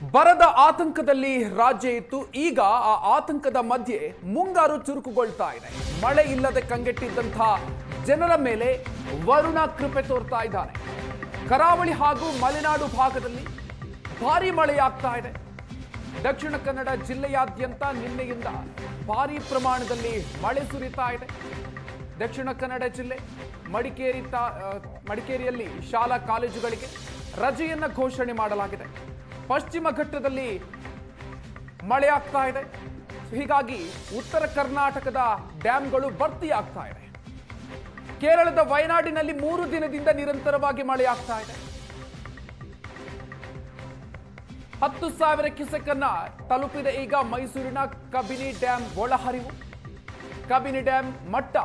ಬರದ ಆತಂಕದಲ್ಲಿ ರಾಜ್ಯ ಇತ್ತು. ಈಗ ಆ ಆತಂಕದ ಮಧ್ಯೆ ಮುಂಗಾರು ಚುರುಕುಗೊಳ್ತಾ ಇದೆ. ಮಳೆ ಇಲ್ಲದೆ ಕಂಗೆಟ್ಟಿದ್ದಂತಹ ಜನರ ಮೇಲೆ ವರುಣ ಕೃಪೆ ತೋರ್ತಾ ಇದ್ದಾನೆ. ಕರಾವಳಿ ಹಾಗೂ ಮಲೆನಾಡು ಭಾಗದಲ್ಲಿ ಭಾರಿ ಮಳೆಯಾಗ್ತಾ ಇದೆ. ದಕ್ಷಿಣ ಕನ್ನಡ ಜಿಲ್ಲೆಯಾದ್ಯಂತ ನಿನ್ನೆಯಿಂದ ಭಾರಿ ಪ್ರಮಾಣದಲ್ಲಿ ಮಳೆ ಸುರಿತಾ ಇದೆ. ದಕ್ಷಿಣ ಕನ್ನಡ ಜಿಲ್ಲೆ ಮಡಿಕೇರಿಯಲ್ಲಿ ಶಾಲಾ ಕಾಲೇಜುಗಳಿಗೆ ರಜೆಯನ್ನ ಘೋಷಣೆ ಮಾಡಲಾಗಿದೆ. ಪಶ್ಚಿಮ ಘಟ್ಟದಲ್ಲಿ ಮಳೆ ಆಗ್ತಾ ಇದೆ. ಹೀಗಾಗಿ ಉತ್ತರ ಕರ್ನಾಟಕದ ಡ್ಯಾಂಗಳು ಭರ್ತಿಯಾಗ್ತಾ ಇದೆ. ಕೇರಳದ ವಯನಾಡಿನಲ್ಲಿ 3 ದಿನದಿಂದ ನಿರಂತರವಾಗಿ ಮಳೆ ಆಗ್ತಾ ಇದೆ. 10,000 ಕ್ಯೂಸೆಕ್ ಅನ್ನ ತಲುಪಿದೆ ಈಗ ಮೈಸೂರಿನ ಕಬಿನಿ ಡ್ಯಾಂ ಒಳಹರಿವು. ಕಬಿನಿ ಡ್ಯಾಂ ಮಟ್ಟ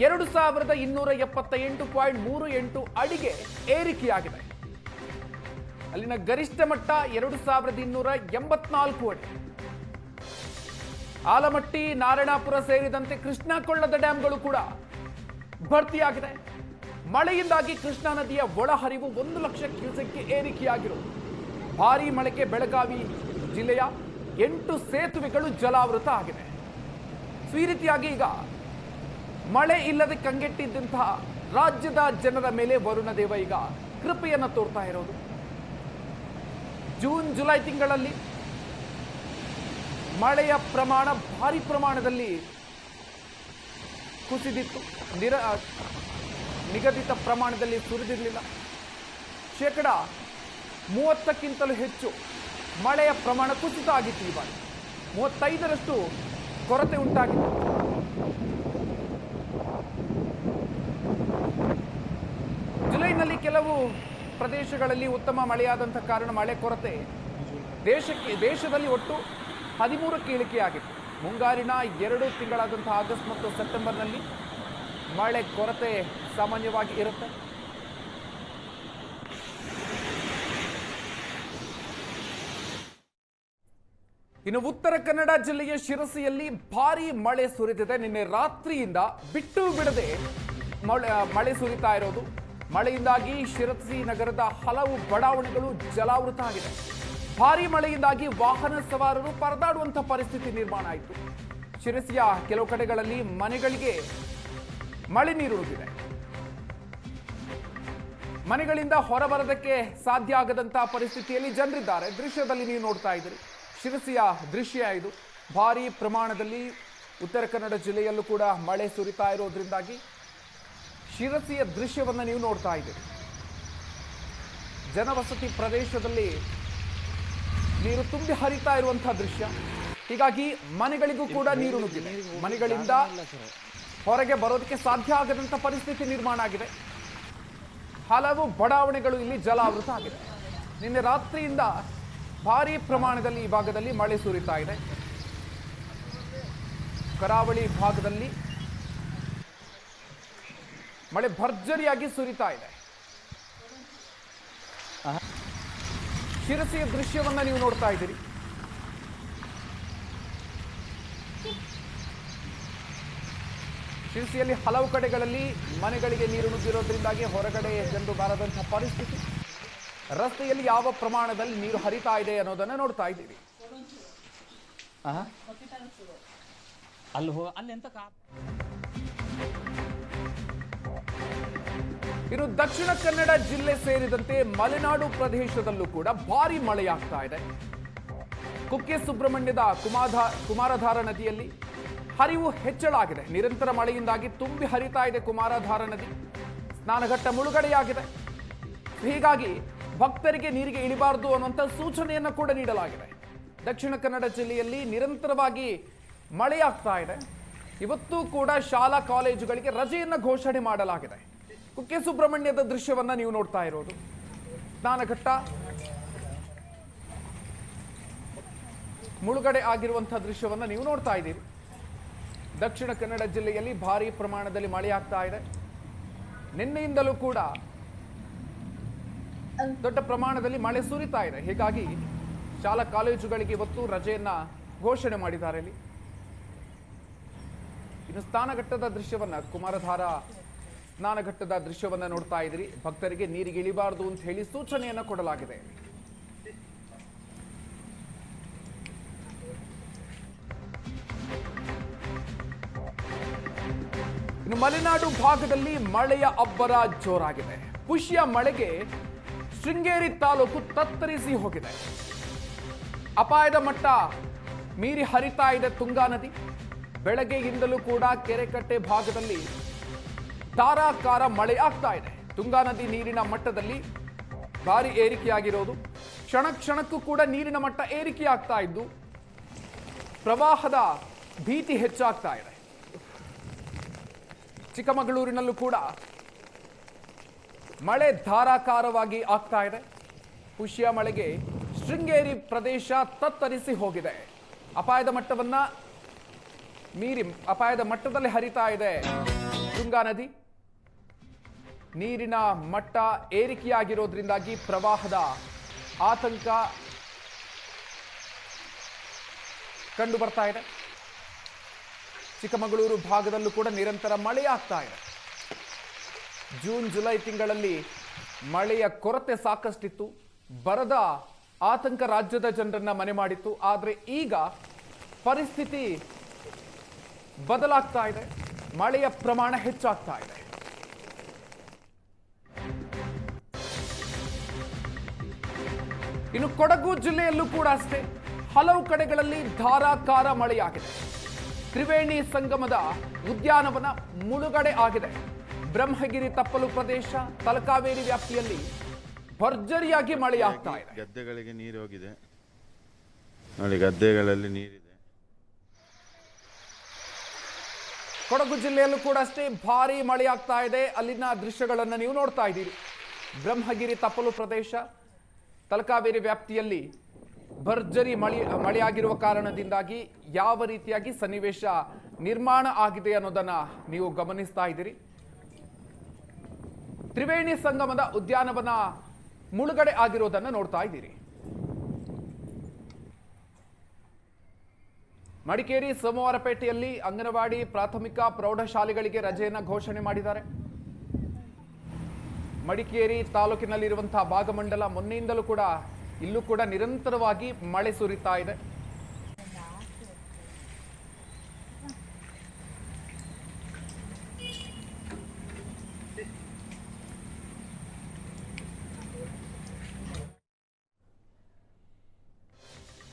2278.38 ಅಡಿಗೆ ಏರಿಕೆಯಾಗಿದೆ. ಅಲ್ಲಿನ ಗರಿಷ್ಠ ಮಟ್ಟ 2284 ಅಡಿ. ಆಲಮಟ್ಟಿ, ನಾರಾಯಣಪುರ ಸೇರಿದಂತೆ ಕೃಷ್ಣಾ ಕೊಳ್ಳದ ಡ್ಯಾಂಗಳು ಕೂಡ ಭರ್ತಿಯಾಗಿದೆ. ಮಳೆಯಿಂದಾಗಿ ಕೃಷ್ಣಾ ನದಿಯ ಒಳಹರಿವು 1 ಲಕ್ಷ ಕ್ಯೂಸೆಕ್ಗೆ ಏರಿಕೆಯಾಗಿರುವುದು. ಭಾರೀ ಮಳೆಗೆ ಬೆಳಗಾವಿ ಜಿಲ್ಲೆಯ 8 ಸೇತುವೆಗಳು ಜಲಾವೃತ ಆಗಿದೆ. ಈ ರೀತಿಯಾಗಿ ಈಗ ಮಳೆ ಇಲ್ಲದೆ ಕಂಗೆಟ್ಟಿದ್ದಂತಹ ರಾಜ್ಯದ ಜನರ ಮೇಲೆ ವರುಣ ದೇವ ಈಗ ಕೃಪೆಯನ್ನು ತೋರ್ತಾ ಇರೋದು. ಜೂನ್ ಜುಲೈ ತಿಂಗಳಲ್ಲಿ ಮಳೆಯ ಪ್ರಮಾಣ ಭಾರಿ ಪ್ರಮಾಣದಲ್ಲಿ ಕುಸಿದಿತ್ತು. ನಿಗದಿತ ಪ್ರಮಾಣದಲ್ಲಿ ಸುರಿದಿರಲಿಲ್ಲ. 30%ಕ್ಕಿಂತಲೂ ಹೆಚ್ಚು ಮಳೆಯ ಪ್ರಮಾಣ ಕುಸಿತ ಆಗಿತ್ತು. ಈ ಬಾರಿ 35ರಷ್ಟು ಕೊರತೆ ಉಂಟಾಗಿತ್ತು. ಜುಲೈನಲ್ಲಿ ಕೆಲವು ಪ್ರದೇಶಗಳಲ್ಲಿ ಉತ್ತಮ ಮಳೆಯಾದಂಥ ಕಾರಣ ಮಳೆ ಕೊರತೆ ದೇಶದಲ್ಲಿ ಒಟ್ಟು 13ಕ್ಕೆ ಇಳಿಕೆಯಾಗಿತ್ತು. ಮುಂಗಾರಿನ 2 ತಿಂಗಳಾದಂತಹ ಆಗಸ್ಟ್ ಮತ್ತು ಸೆಪ್ಟೆಂಬರ್ನಲ್ಲಿ ಮಳೆ ಕೊರತೆ ಸಾಮಾನ್ಯವಾಗಿ ಇರುತ್ತೆ. ಇನ್ನು ಉತ್ತರ ಕನ್ನಡ ಜಿಲ್ಲೆಯ ಶಿರಸಿಯಲ್ಲಿ ಭಾರೀ ಮಳೆ ಸುರಿದಿದೆ. ನಿನ್ನೆ ರಾತ್ರಿಯಿಂದ ಬಿಟ್ಟು ಬಿಡದೆ ಮಳೆ ಸುರಿತಾ ಇರೋದು. ಮಳೆಯಿಂದಾಗಿ ಶಿರಸಿ ನಗರದ ಹಲವು ಬಡಾವಣೆಗಳು ಜಲಾವೃತ ಆಗಿದೆ. ಭಾರೀ ಮಳೆಯಿಂದಾಗಿ ವಾಹನ ಸವಾರರು ಪರದಾಡುವಂತಹ ಪರಿಸ್ಥಿತಿ ನಿರ್ಮಾಣ ಆಯಿತು. ಶಿರಸಿಯ ಕೆಲವು ಕಡೆಗಳಲ್ಲಿ ಮನೆಗಳಿಗೆ ಮಳೆ ನೀರು ನುಗ್ಗಿದೆ. ಮನೆಗಳಿಂದ ಹೊರಬರೋದಕ್ಕೆ ಸಾಧ್ಯ ಆಗದಂತಹ ಪರಿಸ್ಥಿತಿಯಲ್ಲಿ ಜನರಿದ್ದಾರೆ. ದೃಶ್ಯದಲ್ಲಿ ನೀವು ನೋಡ್ತಾ ಇದ್ದೀರಿ. ಶಿರಸಿಯ ದೃಶ್ಯ ಇದು. ಭಾರೀ ಪ್ರಮಾಣದಲ್ಲಿ ಉತ್ತರ ಕನ್ನಡ ಜಿಲ್ಲೆಯಲ್ಲೂ ಕೂಡ ಮಳೆ ಸುರಿತಾ ಇರೋದ್ರಿಂದಾಗಿ ಶಿರಸಿಯ ದೃಶ್ಯವನ್ನು ನೀವು ನೋಡ್ತಾ ಇದ್ದೀರಿ. ಜನವಸತಿ ಪ್ರದೇಶದಲ್ಲಿ ನೀರು ತುಂಬಿ ಹರಿತಾ ಇರುವಂತಹ ದೃಶ್ಯ. ಹೀಗಾಗಿ ಮನೆಗಳಿಗೂ ಕೂಡ ನೀರು ನುಗ್ಗಿದೆ. ಮನೆಗಳಿಂದ ಹೊರಗೆ ಬರೋದಕ್ಕೆ ಸಾಧ್ಯ ಆಗದಂಥ ಪರಿಸ್ಥಿತಿ ನಿರ್ಮಾಣ ಆಗಿದೆ. ಹಲವು ಬಡಾವಣೆಗಳು ಇಲ್ಲಿ ಜಲಾವೃತ ಆಗಿದೆ. ನಿನ್ನೆ ರಾತ್ರಿಯಿಂದ ಭಾರೀ ಪ್ರಮಾಣದಲ್ಲಿ ಈ ಭಾಗದಲ್ಲಿ ಮಳೆ ಸುರಿತಾ ಇದೆ. ಕರಾವಳಿ ಭಾಗದಲ್ಲಿ ಮಳೆ ಭರ್ಜರಿಯಾಗಿ ಸುರಿತಾ ಇದೆ. ಶಿರಸಿಯ ದೃಶ್ಯವನ್ನ ನೀವು ನೋಡ್ತಾ ಇದ್ದೀರಿ. ಶಿರಸಿಯಲ್ಲಿ ಹಲವು ಕಡೆಗಳಲ್ಲಿ ಮನೆಗಳಿಗೆ ನೀರು ನುಗ್ಗಿರೋದ್ರಿಂದಾಗಿ ಹೊರಗಡೆ ಜನರು ಬಾರದಂತಹ ಪರಿಸ್ಥಿತಿ. ರಸ್ತೆಯಲ್ಲಿ ಯಾವ ಪ್ರಮಾಣದಲ್ಲಿ ನೀರು ಹರಿತಾ ಇದೆ ಅನ್ನೋದನ್ನ ನೋಡ್ತಾ ಇದ್ದೀವಿ. ಇನ್ನು ದಕ್ಷಿಣ ಕನ್ನಡ ಜಿಲ್ಲೆ ಸೇರಿದಂತೆ ಮಲೆನಾಡು ಪ್ರದೇಶದಲ್ಲೂ ಕೂಡ ಭಾರಿ ಮಳೆಯಾಗ್ತಾ ಇದೆ. ಕುಕ್ಕೆ ಸುಬ್ರಹ್ಮಣ್ಯದ ಕುಮಾರಧಾರ ನದಿಯಲ್ಲಿ ಹರಿವು ಹೆಚ್ಚಳ ಆಗಿದೆ. ನಿರಂತರ ಮಳೆಯಿಂದಾಗಿ ತುಂಬಿ ಹರಿತಾ ಇದೆ ಕುಮಾರಧಾರ ನದಿ. ಸ್ನಾನಘಟ್ಟ ಮುಳುಗಡೆಯಾಗಿದೆ. ಹೀಗಾಗಿ ಭಕ್ತರಿಗೆ ನೀರಿಗೆ ಇಳಿಬಾರದು ಅನ್ನುವಂಥ ಸೂಚನೆಯನ್ನು ಕೂಡ ನೀಡಲಾಗಿದೆ. ದಕ್ಷಿಣ ಕನ್ನಡ ಜಿಲ್ಲೆಯಲ್ಲಿ ನಿರಂತರವಾಗಿ ಮಳೆಯಾಗ್ತಾ ಇದೆ. ಇವತ್ತು ಕೂಡ ಶಾಲಾ ಕಾಲೇಜುಗಳಿಗೆ ರಜೆಯನ್ನು ಘೋಷಣೆ ಮಾಡಲಾಗಿದೆ. ಕುಕ್ಕೆ ಸುಬ್ರಹ್ಮಣ್ಯದ ದೃಶ್ಯವನ್ನ ನೀವು ನೋಡ್ತಾ ಇರೋದು. ಸ್ನಾನಘಟ್ಟ ಮುಳುಗಡೆ ಆಗಿರುವಂತಹ ದೃಶ್ಯವನ್ನ ನೀವು ನೋಡ್ತಾ ಇದ್ದೀರಿ. ದಕ್ಷಿಣ ಕನ್ನಡ ಜಿಲ್ಲೆಯಲ್ಲಿ ಭಾರೀ ಪ್ರಮಾಣದಲ್ಲಿ ಮಳೆಯಾಗ್ತಾ ಇದೆ. ನಿನ್ನೆಯಿಂದಲೂ ಕೂಡ ದೊಡ್ಡ ಪ್ರಮಾಣದಲ್ಲಿ ಮಳೆ ಸುರಿತಾ ಇದೆ. ಹೀಗಾಗಿ ಶಾಲಾ ಕಾಲೇಜುಗಳಿಗೆ ಇವತ್ತು ರಜೆಯನ್ನ ಘೋಷಣೆ ಮಾಡಿದ್ದಾರೆ. ಇಲ್ಲಿ ಇನ್ನು ಸ್ನಾನಘಟ್ಟದ ದೃಶ್ಯವನ್ನ ಕುಮಾರಧಾರ ಸ್ನಾನಘಟ್ಟದ ದೃಶ್ಯವನ್ನ ನೋಡ್ತಾ ಇದ್ದೀರಿ. ಭಕ್ತರಿಗೆ ನೀರಿಗೆ ಇಳಿಬಾರದು ಅಂತ ಹೇಳಿ ಸೂಚನೆಯನ್ನ ಕೊಡಲಾಗಿದೆ. ಇನ್ನು ಮಲೆನಾಡು ಭಾಗದಲ್ಲಿ ಮಳೆಯ ಅಬ್ಬರ ಜೋರಾಗಿದೆ. ಪುಷ್ಯ ಮಳೆಗೆ ಶೃಂಗೇರಿ ತಾಲೂಕು ತತ್ತರಿಸಿ ಹೋಗಿದೆ. ಅಪಾಯದ ಮಟ್ಟ ಮೀರಿ ಹರಿತಾ ಇದೆ ತುಂಗಾ ನದಿ. ಬೆಳಗ್ಗೆಯಿಂದಲೂ ಕೂಡ ಕೆರೆಕಟ್ಟೆ ಭಾಗದಲ್ಲಿ ಧಾರಾಕಾರ ಮಳೆ ಆಗ್ತಾ ಇದೆ. ತುಂಗಾ ನದಿ ನೀರಿನ ಮಟ್ಟದಲ್ಲಿ ಭಾರಿ ಏರಿಕೆಯಾಗಿರೋದು. ಕ್ಷಣ ಕ್ಷಣಕ್ಕೂ ಕೂಡ ನೀರಿನ ಮಟ್ಟ ಏರಿಕೆಯಾಗ್ತಾ ಇದ್ದು ಪ್ರವಾಹದ ಭೀತಿ ಹೆಚ್ಚಾಗ್ತಾ ಇದೆ. ಚಿಕ್ಕಮಗಳೂರಿನಲ್ಲೂ ಕೂಡ ಮಳೆ ಧಾರಾಕಾರವಾಗಿ ಆಗ್ತಾ ಇದೆ. ಪುಷ್ಯ ಮಳೆಗೆ ಶೃಂಗೇರಿ ಪ್ರದೇಶ ತತ್ತರಿಸಿ ಹೋಗಿದೆ. ಅಪಾಯದ ಮಟ್ಟವನ್ನ ಮೀರಿ ಅಪಾಯದ ಮಟ್ಟದಲ್ಲಿ ಹರಿತಾ ಇದೆ ತುಂಗಾ ನದಿ. ನೀರಿನ ಮಟ್ಟ ಏರಿಕೆಯಾಗಿರೋದ್ರಿಂದಾಗಿ ಪ್ರವಾಹದ ಆತಂಕ ಕಂಡು ಬರ್ತಾ ಇದೆ. ಚಿಕ್ಕಮಗಳೂರು ಭಾಗದಲ್ಲೂ ಕೂಡ ನಿರಂತರ ಮಳೆಯಾಗ್ತಾ ಇದೆ. ಜೂನ್ ಜುಲೈ ತಿಂಗಳಲ್ಲಿ ಮಳೆಯ ಕೊರತೆ ಸಾಕಷ್ಟಿತ್ತು. ಬರದ ಆತಂಕ ರಾಜ್ಯದ ಜನರನ್ನ ಮನೆ ಮಾಡಿತ್ತು. ಆದರೆ ಈಗ ಪರಿಸ್ಥಿತಿ ಬದಲಾಗ್ತಾ ಇದೆ. ಮಳೆಯ ಪ್ರಮಾಣ ಹೆಚ್ಚಾಗ್ತಾ ಇದೆ. ಇನ್ನು ಕೊಡಗು ಜಿಲ್ಲೆಯಲ್ಲೂ ಕೂಡ ಅಷ್ಟೇ ಹಲವು ಕಡೆಗಳಲ್ಲಿ ಧಾರಾಕಾರ ಮಳೆಯಾಗಿದೆ. ತ್ರಿವೇಣಿ ಸಂಗಮದ ಉದ್ಯಾನವನ ಮುಳುಗಡೆ ಆಗಿದೆ. ಬ್ರಹ್ಮಗಿರಿ ತಪ್ಪಲು ಪ್ರದೇಶ, ತಲಕಾವೇರಿ ವ್ಯಾಪ್ತಿಯಲ್ಲಿ ಭರ್ಜರಿಯಾಗಿ ಮಳೆಯಾಗ್ತಾ ಇದೆ. ಗದ್ದೆಗಳಿಗೆ ನೀರು ಹೋಗಿದೆ ನೋಡಿ, ಗದ್ದೆಗಳಲ್ಲಿ ನೀರಿದೆ. ಕೊಡಗು ಜಿಲ್ಲೆಯಲ್ಲೂ ಕೂಡ ಅಷ್ಟೇ ಭಾರಿ ಮಳೆಯಾಗ್ತಾ ಇದೆ. ಅಲ್ಲಿನ ದೃಶ್ಯಗಳನ್ನು ನೀವು ನೋಡ್ತಾ ಇದ್ದೀರಿ. ಬ್ರಹ್ಮಗಿರಿ ತಪ್ಪಲು ಪ್ರದೇಶ, ತಲಕಾವೇರಿ ವ್ಯಾಪ್ತಿಯಲ್ಲಿ ಭರ್ಜರಿ ಮಳೆಯಾಗಿರುವ ಕಾರಣದಿಂದಾಗಿ ಯಾವ ರೀತಿಯಾಗಿ ಸನ್ನಿವೇಶ ನಿರ್ಮಾಣ ಆಗಿದೆ ಅನ್ನೋದನ್ನ ನೀವು ಗಮನಿಸ್ತಾ ಇದ್ದೀರಿ. ತ್ರಿವೇಣಿ ಸಂಗಮದ ಉದ್ಯಾನವನ ಮುಳುಗಡೆ ಆಗಿರೋದನ್ನ ನೋಡ್ತಾ ಇದ್ದೀರಿ. ಮಡಿಕೇರಿ ಸೋಮವಾರಪೇಟೆಯಲ್ಲಿ ಅಂಗನವಾಡಿ ಪ್ರಾಥಮಿಕ ಪ್ರೌಢಶಾಲೆಗಳಿಗೆ ರಜೆಯನ್ನ ಘೋಷಣೆ ಮಾಡಿದ್ದಾರೆ. ಮಡಿಕೇರಿ ತಾಲೂಕಿನಲ್ಲಿರುವಂತಹ ಭಾಗಮಂಡಲ ಮೊನ್ನೆಯಿಂದಲೂ ಕೂಡ ಇಲ್ಲೂ ಕೂಡ ನಿರಂತರವಾಗಿ ಮಳೆ ಸುರಿತಾ ಇದೆ.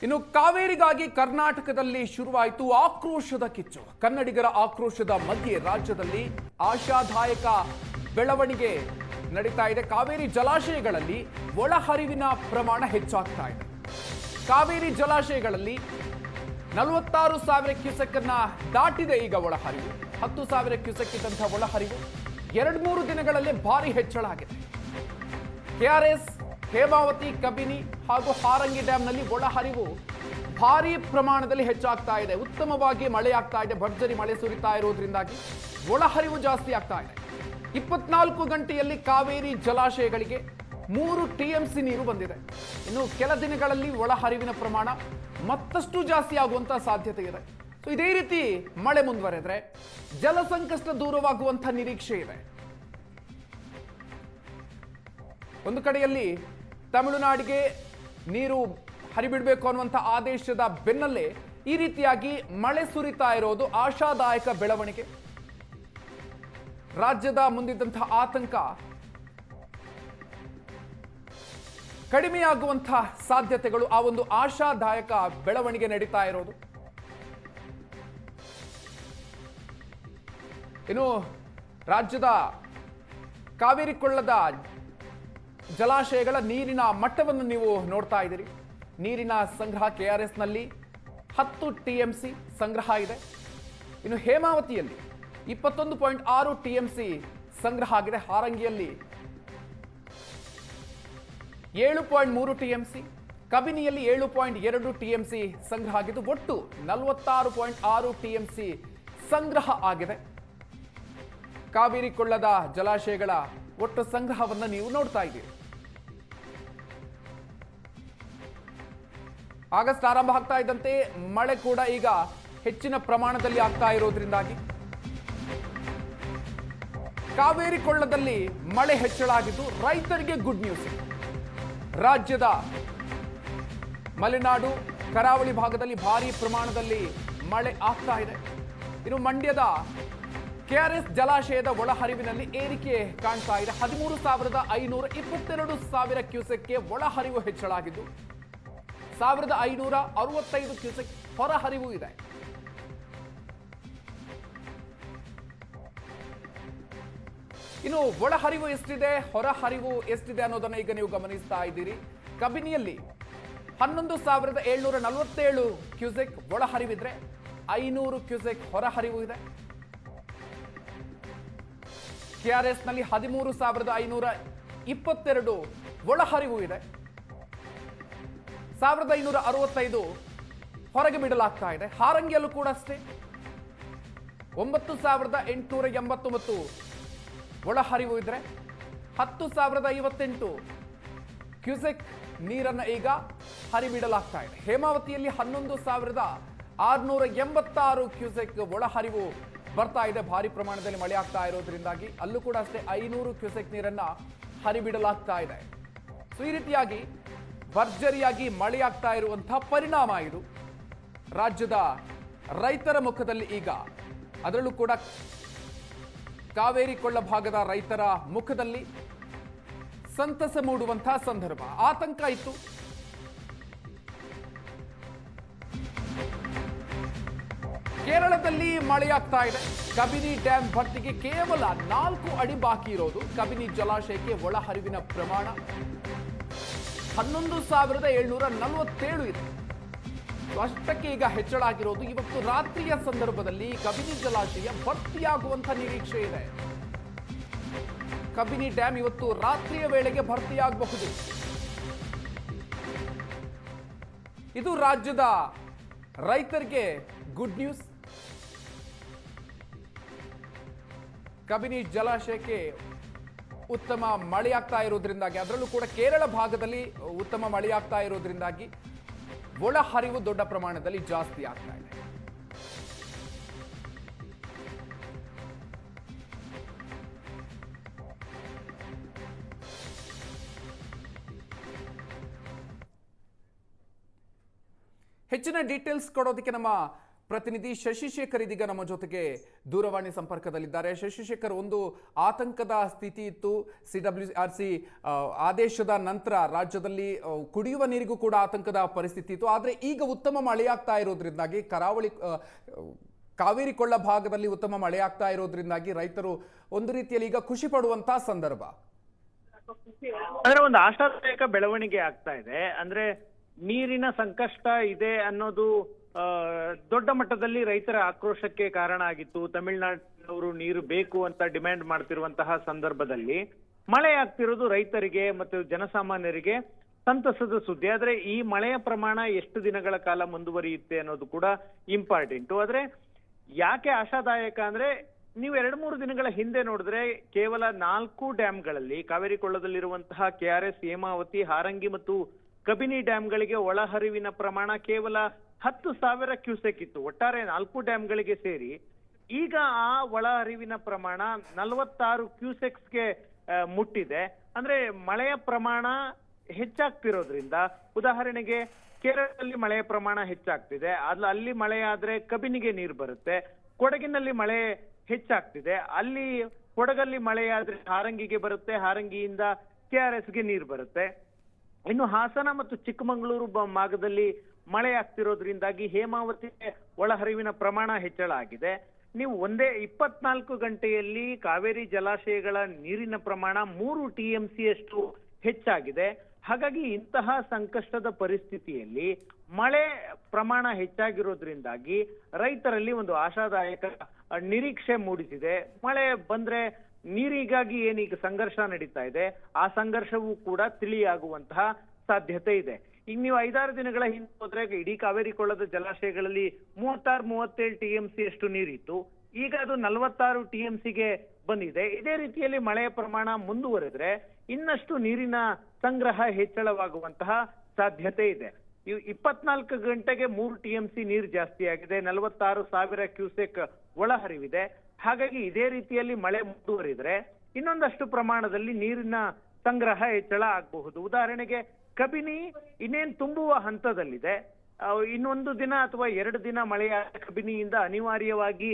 ಇನ್ನು ಕಾವೇರಿಗಾಗಿ ಕರ್ನಾಟಕದಲ್ಲಿ ಶುರುವಾಯಿತು ಆಕ್ರೋಶದ ಕಿಚ್ಚು. ಕನ್ನಡಿಗರ ಆಕ್ರೋಶದ ಮಧ್ಯೆ ರಾಜ್ಯದಲ್ಲಿ ಆಶಾದಾಯಕ ಬೆಳವಣಿಗೆ ನಡೀತಾ ಇದೆ. ಕಾವೇರಿ ಜಲಾಶಯಗಳಲ್ಲಿ ಒಳಹರಿವಿನ ಪ್ರಮಾಣ ಹೆಚ್ಚಾಗ್ತಾ ಇದೆ. ಕಾವೇರಿ ಜಲಾಶಯಗಳಲ್ಲಿ 46,000 ಕ್ಯೂಸೆಕ್ ಅನ್ನ ದಾಟಿದೆ ಈಗ ಒಳಹರಿವು. 10,000 ಕ್ಯೂಸೆಕ್ ಇದ್ದಂತಹ ಒಳಹರಿವು 2-3 ದಿನಗಳಲ್ಲೇ ಭಾರಿ ಹೆಚ್ಚಳ ಆಗಿದೆ. ಕೆಆರ್ಎಸ್, ಹೇಮಾವತಿ, ಕಬಿನಿ ಹಾಗೂ ಹಾರಂಗಿ ಡ್ಯಾಂನಲ್ಲಿ ಒಳಹರಿವು ಭಾರಿ ಪ್ರಮಾಣದಲ್ಲಿ ಹೆಚ್ಚಾಗ್ತಾ ಇದೆ. ಉತ್ತಮವಾಗಿ ಮಳೆಯಾಗ್ತಾ ಇದೆ. ಭರ್ಜರಿ ಮಳೆ ಸುರಿತಾ ಇರೋದ್ರಿಂದಾಗಿ ಒಳಹರಿವು ಜಾಸ್ತಿ ಆಗ್ತಾ ಇದೆ. 24 ಗಂಟೆಯಲ್ಲಿ ಕಾವೇರಿ ಜಲಾಶಯಗಳಿಗೆ 3 TMC ನೀರು ಬಂದಿದೆ. ಇನ್ನು ಕೆಲ ದಿನಗಳಲ್ಲಿ ಒಳಹರಿವಿನ ಪ್ರಮಾಣ ಮತ್ತಷ್ಟು ಜಾಸ್ತಿ ಆಗುವಂತ ಸಾಧ್ಯತೆ ಇದೆ. ಸೊ ಇದೇ ರೀತಿ ಮಳೆ ಮುಂದುವರೆದ್ರೆ ಜಲ ಸಂಕಷ್ಟ ದೂರವಾಗುವಂತ ನಿರೀಕ್ಷೆ ಇದೆ. ಒಂದು ಕಡೆಯಲ್ಲಿ ತಮಿಳುನಾಡಿಗೆ ನೀರು ಹರಿಬಿಡಬೇಕು ಅನ್ನುವಂಥ ಆದೇಶದ ಬೆನ್ನಲ್ಲೇ ಈ ರೀತಿಯಾಗಿ ಮಳೆ ಸುರಿತಾ ಇರೋದು ಆಶಾದಾಯಕ ಬೆಳವಣಿಗೆ. ರಾಜ್ಯದ ಮುಂದಿದ್ದಂತಹ ಆತಂಕ ಕಡಿಮೆಯಾಗುವಂತಹ ಸಾಧ್ಯತೆಗಳು, ಆ ಒಂದು ಆಶಾದಾಯಕ ಬೆಳವಣಿಗೆ ನಡೀತಾ ಇರೋದು. ಇನ್ನು ರಾಜ್ಯದ ಕಾವೇರಿ ಕೊಳ್ಳದ ಜಲಾಶಯಗಳ ನೀರಿನ ಮಟ್ಟವನ್ನು ನೀವು ನೋಡ್ತಾ ಇದ್ದೀರಿ. ನೀರಿನ ಸಂಗ್ರಹ ಕೆಆರ್ಎಸ್ನಲ್ಲಿ 10 TMC ಸಂಗ್ರಹ ಇದೆ. ಇನ್ನು ಹೇಮಾವತಿಯಲ್ಲಿ 21.6 TMC ಸಂಗ್ರಹ ಆಗಿದೆ. ಹಾರಂಗಿಯಲ್ಲಿ 7.3 TMC, ಕಬಿನಿಯಲ್ಲಿ 7.2 TMC ಸಂಗ್ರಹ ಆಗಿದ್ದು ಒಟ್ಟು 46.6 TMC ಸಂಗ್ರಹ ಆಗಿದೆ. ಕಾವೇರಿ ಕೊಳ್ಳದ ಜಲಾಶಯಗಳ ಒಟ್ಟು ಸಂಗ್ರಹವನ್ನು ನೀವು ನೋಡ್ತಾ ಇದ್ದೀರಿ. ಆಗಸ್ಟ್ ಆರಂಭ ಆಗ್ತಾ ಇದ್ದಂತೆ ಮಳೆ ಕೂಡ ಈಗ ಹೆಚ್ಚಿನ ಪ್ರಮಾಣದಲ್ಲಿ ಆಗ್ತಾ ಇರೋದ್ರಿಂದಾಗಿ ಕಾವೇರಿ ಕೊಳ್ಳದಲ್ಲಿ ಮಳೆ ಹೆಚ್ಚಳ ಆಗಿದ್ದು ರೈತರಿಗೆ ಗುಡ್ ನ್ಯೂಸ್. ರಾಜ್ಯದ ಮಲೆನಾಡು ಕರಾವಳಿ ಭಾಗದಲ್ಲಿ ಭಾರಿ ಪ್ರಮಾಣದಲ್ಲಿ ಮಳೆ ಆಗ್ತಾ ಇದೆ. ಇನ್ನು ಮಂಡ್ಯದ ಕೆಆರ್ಎಸ್ ಜಲಾಶಯದ ಒಳಹರಿವಿನಲ್ಲಿ ಏರಿಕೆ ಕಾಣ್ತಾ ಇದೆ. 13,522 ಕ್ಯೂಸೆಕ್ಗೆ ಒಳಹರಿವು ಹೆಚ್ಚಳಾಗಿದ್ದು 1,565 ಕ್ಯೂಸೆಕ್ ಹೊರಹರಿವು ಇದೆ. ಇನ್ನು ಒಳಹರಿವು ಎಷ್ಟಿದೆ, ಹೊರಹರಿವು ಎಷ್ಟಿದೆ ಅನ್ನೋದನ್ನ ಈಗ ನೀವು ಗಮನಿಸ್ತಾ ಇದ್ದೀರಿ. ಕಬಿನಿಯಲ್ಲಿ 11,747 ಕ್ಯೂಸೆಕ್ ಒಳಹರಿವಿದ್ರೆ 500 ಕ್ಯೂಸೆಕ್ ಹೊರಹರಿವು ಇದೆ. ಕೆಆರ್ಎಸ್ ನಲ್ಲಿ 13,522 ಒಳಹರಿವು ಇದೆ. 1,565 ಹೊರಗೆ ಬಿಡಲಾಗ್ತಾ ಇದೆ. ಹಾರಂಗಿಯಲ್ಲೂ ಕೂಡ ಅಷ್ಟೇ 9,889 ಒಳಹರಿವು ಇದ್ರೆ 10,058 ಕ್ಯೂಸೆಕ್ ನೀರನ್ನು ಈಗ ಹರಿಬಿಡಲಾಗ್ತಾ ಇದೆ. ಹೇಮಾವತಿಯಲ್ಲಿ 11,686 ಕ್ಯೂಸೆಕ್ ಒಳಹರಿವು ಬರ್ತಾ ಇದೆ. ಭಾರಿ ಪ್ರಮಾಣದಲ್ಲಿ ಮಳೆ ಆಗ್ತಾ ಇರೋದ್ರಿಂದಾಗಿ ಅಲ್ಲೂ ಕೂಡ ಅಷ್ಟೇ 500 ಕ್ಯೂಸೆಕ್ ನೀರನ್ನ ಹರಿಬಿಡಲಾಗ್ತಾ ಇದೆ. ಸೊ ಈ ರೀತಿಯಾಗಿ ಭರ್ಜರಿಯಾಗಿ ಮಳೆಯಾಗ್ತಾ ಇರುವಂತಹ ಪರಿಣಾಮ ಇದು ರಾಜ್ಯದ ರೈತರ ಮುಖದಲ್ಲಿ ಈಗ, ಅದರಲ್ಲೂ ಕೂಡ ಕಾವೇರಿ ಕೊಳ್ಳ ಭಾಗದ ರೈತರ ಮುಖದಲ್ಲಿ ಸಂತಸ ಮೂಡುವಂತಹ ಸಂದರ್ಭ. ಆತಂಕ ಇತ್ತು. ಕೇರಳದಲ್ಲಿ ಮಳೆಯಾಗ್ತಾ ಇದೆ. ಕಬಿನಿ ಡ್ಯಾಂ ಭರ್ತಿಗೆ ಕೇವಲ 4 ಅಡಿ ಬಾಕಿ ಇರೋದು. ಕಬಿನಿ ಜಲಾಶಯಕ್ಕೆ ಒಳಹರಿವಿನ ಪ್ರಮಾಣ 11,747 ಇದೆ. ಅಷ್ಟಕ್ಕೆ ಈಗ ಹೆಚ್ಚಳ ಆಗಿರೋದು. ಇವತ್ತು ರಾತ್ರಿಯ ಸಂದರ್ಭದಲ್ಲಿ ಕಬಿನಿ ಜಲಾಶಯ ಭರ್ತಿಯಾಗುವಂತ ನಿರೀಕ್ಷೆ ಇದೆ. ಕಬಿನಿ ಡ್ಯಾಂ ಇವತ್ತು ರಾತ್ರಿಯ ವೇಳೆಗೆ ಭರ್ತಿಯಾಗಬಹುದು. ಇದು ರಾಜ್ಯದ ರೈತರಿಗೆ ಗುಡ್ ನ್ಯೂಸ್. ಕಬಿನಿ ಜಲಾಶಯಕ್ಕೆ ಉತ್ತಮ ಮಳೆಯಾಗ್ತಾ ಇರೋದ್ರಿಂದಾಗಿ, ಅದರಲ್ಲೂ ಕೂಡ ಕೇರಳ ಭಾಗದಲ್ಲಿ ಉತ್ತಮ ಮಳೆಯಾಗ್ತಾ ಇರೋದ್ರಿಂದಾಗಿ ಒಳಹರಿವು ದೊಡ್ಡ ಪ್ರಮಾಣದಲ್ಲಿ ಜಾಸ್ತಿ ಆಗ್ತಾ ಇದೆ. ಹೆಚ್ಚಿನ ಡೀಟೇಲ್ಸ್ ಕೊಡೋದಕ್ಕೆ ನಮ್ಮ ಪ್ರತಿನಿಧಿ ಶಶಿಶೇಖರ್ ಇದೀಗ ನಮ್ಮ ಜೊತೆಗೆ ದೂರವಾಣಿ ಸಂಪರ್ಕದಲ್ಲಿದ್ದಾರೆ. ಶಶಿಶೇಖರ್, ಒಂದು ಆತಂಕದ ಸ್ಥಿತಿ ಇತ್ತು. CWRC ಆದೇಶದ ನಂತರ ರಾಜ್ಯದಲ್ಲಿ ಕುಡಿಯುವ ನೀರಿಗೂ ಕೂಡ ಆತಂಕದ ಪರಿಸ್ಥಿತಿ ಇತ್ತು. ಆದರೆ ಈಗ ಉತ್ತಮ ಮಳೆಯಾಗ್ತಾ ಇರೋದ್ರಿಂದಾಗಿ ಕರಾವಳಿ ಕಾವೇರಿ ಕೊಳ್ಳ ಭಾಗದಲ್ಲಿ ಉತ್ತಮ ಮಳೆಯಾಗ್ತಾ ಇರೋದ್ರಿಂದಾಗಿ ರೈತರು ಒಂದು ರೀತಿಯಲ್ಲಿ ಈಗ ಖುಷಿ ಪಡುವಂತಹ ಸಂದರ್ಭ. ಅಂದ್ರೆ ಒಂದು ಆಶಾದಾಯಕ ಬೆಳವಣಿಗೆ ಆಗ್ತಾ ಇದೆ. ಅಂದ್ರೆ ನೀರಿನ ಸಂಕಷ್ಟ ಇದೆ ಅನ್ನೋದು ದೊಡ್ಡ ಮಟ್ಟದಲ್ಲಿ ರೈತರ ಆಕ್ರೋಶಕ್ಕೆ ಕಾರಣ ಆಗಿತ್ತು. ತಮಿಳುನಾಡಿನವರು ನೀರು ಬೇಕು ಅಂತ ಡಿಮ್ಯಾಂಡ್ ಮಾಡ್ತಿರುವಂತಹ ಸಂದರ್ಭದಲ್ಲಿ ಮಳೆ ಆಗ್ತಿರೋದು ರೈತರಿಗೆ ಮತ್ತು ಜನಸಾಮಾನ್ಯರಿಗೆ ಸಂತಸದ ಸುದ್ದಿ. ಆದ್ರೆ ಈ ಮಳೆಯ ಪ್ರಮಾಣ ಎಷ್ಟು ದಿನಗಳ ಕಾಲ ಮುಂದುವರಿಯುತ್ತೆ ಅನ್ನೋದು ಕೂಡ ಇಂಪಾರ್ಟೆಂಟ್. ಆದ್ರೆ ಯಾಕೆ ಆಶಾದಾಯಕ ಅಂದ್ರೆ, ನೀವು 2-3 ದಿನಗಳ ಹಿಂದೆ ನೋಡಿದ್ರೆ ಕೇವಲ 4 ಡ್ಯಾಂಗಳಲ್ಲಿ, ಕಾವೇರಿ ಕೊಳ್ಳದಲ್ಲಿರುವಂತಹ KRS, ಹೇಮಾವತಿ, ಹಾರಂಗಿ ಮತ್ತು ಕಬಿನಿ ಡ್ಯಾಂಗಳಿಗೆ ಒಳಹರಿವಿನ ಪ್ರಮಾಣ ಕೇವಲ 10,000 ಕ್ಯೂಸೆಕ್ ಇತ್ತು. ಒಟ್ಟಾರೆ 4 ಡ್ಯಾಂಗಳಿಗೆ ಸೇರಿ ಈಗ ಆ ಒಳಹರಿವಿನ ಪ್ರಮಾಣ 46 ಕ್ಯೂಸೆಕ್ಸ್ಗೆ ಮುಟ್ಟಿದೆ. ಅಂದ್ರೆ ಮಳೆಯ ಪ್ರಮಾಣ ಹೆಚ್ಚಾಗ್ತಿರೋದ್ರಿಂದ, ಉದಾಹರಣೆಗೆ ಕೇರಳದಲ್ಲಿ ಮಳೆಯ ಪ್ರಮಾಣ ಹೆಚ್ಚಾಗ್ತಿದೆ, ಅಲ್ಲಿ ಮಳೆ ಆದ್ರೆ ಕಬಿನಿಗೆ ನೀರು ಬರುತ್ತೆ. ಕೊಡಗಿನಲ್ಲಿ ಮಳೆ ಹೆಚ್ಚಾಗ್ತಿದೆ, ಅಲ್ಲಿ ಕೊಡಗಲ್ಲಿ ಮಳೆ ಆದ್ರೆ ಹಾರಂಗಿಗೆ ಬರುತ್ತೆ, ಹಾರಂಗಿಯಿಂದ KRSಗೆ ನೀರು ಬರುತ್ತೆ. ಇನ್ನು ಹಾಸನ ಮತ್ತು ಚಿಕ್ಕಮಗಳೂರು ಭಾಗದಲ್ಲಿ ಮಳೆ ಆಗ್ತಿರೋದ್ರಿಂದಾಗಿ ಹೇಮಾವತಿಗೆ ಒಳಹರಿವಿನ ಪ್ರಮಾಣ ಹೆಚ್ಚಳ ಆಗಿದೆ. ನೀವು ಒಂದೇ 24 ಗಂಟೆಯಲ್ಲಿ ಕಾವೇರಿ ಜಲಾಶಯಗಳ ನೀರಿನ ಪ್ರಮಾಣ 3 TMC ಅಷ್ಟು ಹೆಚ್ಚಾಗಿದೆ. ಹಾಗಾಗಿ ಇಂತಹ ಸಂಕಷ್ಟದ ಪರಿಸ್ಥಿತಿಯಲ್ಲಿ ಮಳೆ ಪ್ರಮಾಣ ಹೆಚ್ಚಾಗಿರೋದ್ರಿಂದಾಗಿ ರೈತರಲ್ಲಿ ಒಂದು ಆಶಾದಾಯಕ ನಿರೀಕ್ಷೆ ಮೂಡಿಸಿದೆ. ಮಳೆ ಬಂದ್ರೆ ನೀರಿಗಾಗಿ ಏನೀಗ ಸಂಘರ್ಷ ನಡೀತಾ ಇದೆ, ಆ ಸಂಘರ್ಷವೂ ಕೂಡ ತಿಳಿಯಾಗುವಂತಹ ಸಾಧ್ಯತೆ ಇದೆ. ಈಗ ನೀವು 5-6 ದಿನಗಳ ಹಿಂದೆ ಹೋದ್ರೆ ಇಡೀ ಕಾವೇರಿ ಕೊಳ್ಳದ ಜಲಾಶಯಗಳಲ್ಲಿ 36-37 TMC ಅಷ್ಟು ನೀರಿತ್ತು. ಈಗ ಅದು 46 TMCಗೆ ಬಂದಿದೆ. ಇದೇ ರೀತಿಯಲ್ಲಿ ಮಳೆಯ ಪ್ರಮಾಣ ಮುಂದುವರೆದ್ರೆ ಇನ್ನಷ್ಟು ನೀರಿನ ಸಂಗ್ರಹ ಹೆಚ್ಚಳವಾಗುವಂತಹ ಸಾಧ್ಯತೆ ಇದೆ. 24 ಗಂಟೆಗೆ 3 TMC ನೀರು ಜಾಸ್ತಿ ಆಗಿದೆ, 46,000 ಕ್ಯೂಸೆಕ್ ಒಳಹರಿವಿದೆ. ಹಾಗಾಗಿ ಇದೇ ರೀತಿಯಲ್ಲಿ ಮಳೆ ಮುಂದುವರಿದ್ರೆ ಇನ್ನೊಂದಷ್ಟು ಪ್ರಮಾಣದಲ್ಲಿ ನೀರಿನ ಸಂಗ್ರಹ ಹೆಚ್ಚಳ ಆಗಬಹುದು. ಉದಾಹರಣೆಗೆ ಕಬಿನಿ ಇನ್ನೇನು ತುಂಬುವ ಹಂತದಲ್ಲಿದೆ. ಇನ್ನೊಂದು ದಿನ ಅಥವಾ 2 ದಿನ ಮಳೆಯಾದ ಕಬಿನಿಯಿಂದ ಅನಿವಾರ್ಯವಾಗಿ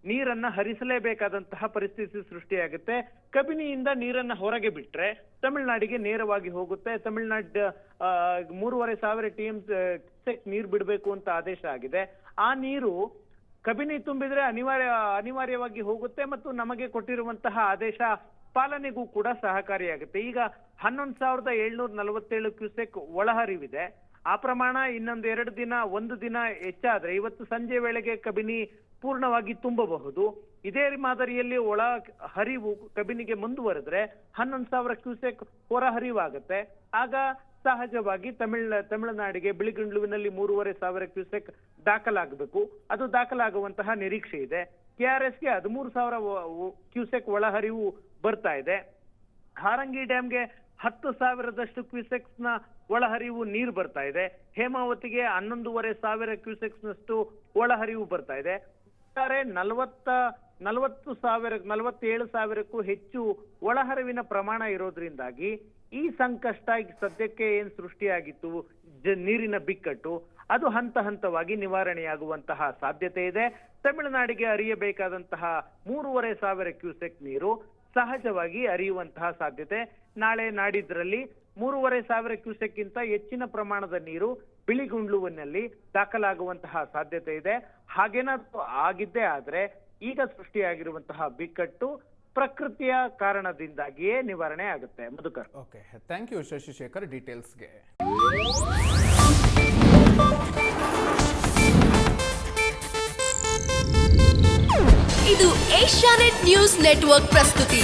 ನೀರನ್ನ ಹರಿಸಲೇಬೇಕಾದಂತಹ ಪರಿಸ್ಥಿತಿ ಸೃಷ್ಟಿಯಾಗುತ್ತೆ. ಕಬಿನಿಯಿಂದ ನೀರನ್ನ ಹೊರಗೆ ಬಿಟ್ರೆ ತಮಿಳುನಾಡಿಗೆ ನೇರವಾಗಿ ಹೋಗುತ್ತೆ. ತಮಿಳುನಾಡು 3,500 TM ನೀರು ಬಿಡಬೇಕು ಅಂತ ಆದೇಶ ಆಗಿದೆ. ಆ ನೀರು ಕಬಿನಿ ತುಂಬಿದ್ರೆ ಅನಿವಾರ್ಯವಾಗಿ ಹೋಗುತ್ತೆ ಮತ್ತು ನಮಗೆ ಕೊಟ್ಟಿರುವಂತಹ ಆದೇಶ ಪಾಲನೆಗೂ ಕೂಡ ಸಹಕಾರಿಯಾಗುತ್ತೆ. ಈಗ 11,747 ಕ್ಯೂಸೆಕ್ ಒಳಹರಿವಿದೆ. ಆ ಪ್ರಮಾಣ ಇನ್ನೊಂದು 1 ದಿನ ಹೆಚ್ಚಾದ್ರೆ ಇವತ್ತು ಸಂಜೆ ವೇಳೆಗೆ ಕಬಿನಿ ಪೂರ್ಣವಾಗಿ ತುಂಬಬಹುದು. ಇದೇ ಮಾದರಿಯಲ್ಲಿ ಒಳ ಹರಿವು ಕಬಿನಿಗೆ ಮುಂದುವರೆದ್ರೆ 11,000 ಕ್ಯೂಸೆಕ್ ಹೊರ ಹರಿವಾಗುತ್ತೆ. ಆಗ ಸಹಜವಾಗಿ ತಮಿಳುನಾಡಿಗೆ ಬಿಳಿಗುಂಡ್ಲುವಿನಲ್ಲಿ 3,500 ಕ್ಯೂಸೆಕ್ ದಾಖಲಾಗಬೇಕು. ಅದು ದಾಖಲಾಗುವಂತಹ ನಿರೀಕ್ಷೆ ಇದೆ. KRSಗೆ 13,000 ಕ್ಯೂಸೆಕ್ ಒಳಹರಿವು ಬರ್ತಾ ಇದೆ. ಹಾರಂಗಿ ಡ್ಯಾಂಗೆ 10,000 ಕ್ಯೂಸೆಕ್ಸ್ನ ಒಳಹರಿವು ನೀರು ಬರ್ತಾ ಇದೆ. ಹೇಮಾವತಿಗೆ 11,500 ಕ್ಯೂಸೆಕ್ಸ್ನಷ್ಟು ಒಳಹರಿವು ಬರ್ತಾ ಇದೆ. ಒಟ್ಟಾರೆ 47,000ಕ್ಕೂ ಹೆಚ್ಚು ಒಳಹರಿವಿನ ಪ್ರಮಾಣ ಇರೋದ್ರಿಂದಾಗಿ ಈ ಸಂಕಷ್ಟ ಈಗ ಸದ್ಯಕ್ಕೆ ಏನ್ ಸೃಷ್ಟಿಯಾಗಿತ್ತು, ನೀರಿನ ಬಿಕ್ಕಟ್ಟು, ಅದು ಹಂತ ಹಂತವಾಗಿ ನಿವಾರಣೆಯಾಗುವಂತಹ ಸಾಧ್ಯತೆ ಇದೆ. ತಮಿಳುನಾಡಿಗೆ ಹರಿಯಬೇಕಾದಂತಹ 3,500 ಕ್ಯೂಸೆಕ್ ನೀರು ಸಹಜವಾಗಿ ಹರಿಯುವಂತಹ ಸಾಧ್ಯತೆ. ನಾಳೆ ನಾಡಿದ್ರಲ್ಲಿ 3,500 ಕ್ಯೂಸೆಕ್ಗಿಂತ ಹೆಚ್ಚಿನ ಪ್ರಮಾಣದ ನೀರು ಬಿಳಿಗುಂಡ್ಲುವಿನಲ್ಲಿ ದಾಖಲಾಗುವಂತಹ ಸಾಧ್ಯತೆ ಇದೆ. ಹಾಗೇನಾದ್ರೂ ಆಗಿದ್ದೇ ಆದ್ರೆ ಈಗ ಸೃಷ್ಟಿಯಾಗಿರುವಂತಹ ಬಿಕ್ಕಟ್ಟು ಪ್ರಕೃತಿಯ ಕಾರಣದಿಂದಾಗಿಯೇ ನಿವಾರಣೆ ಆಗುತ್ತೆ. Madhukar. Okay, thank you Shashishekhar ಡೀಟೇಲ್ಸ್ಗೆ. ಇದು ಏಷ್ಯಾನೆಟ್ ನ್ಯೂಸ್ ನೆಟ್ವರ್ಕ್ ಪ್ರಸ್ತುತಿ.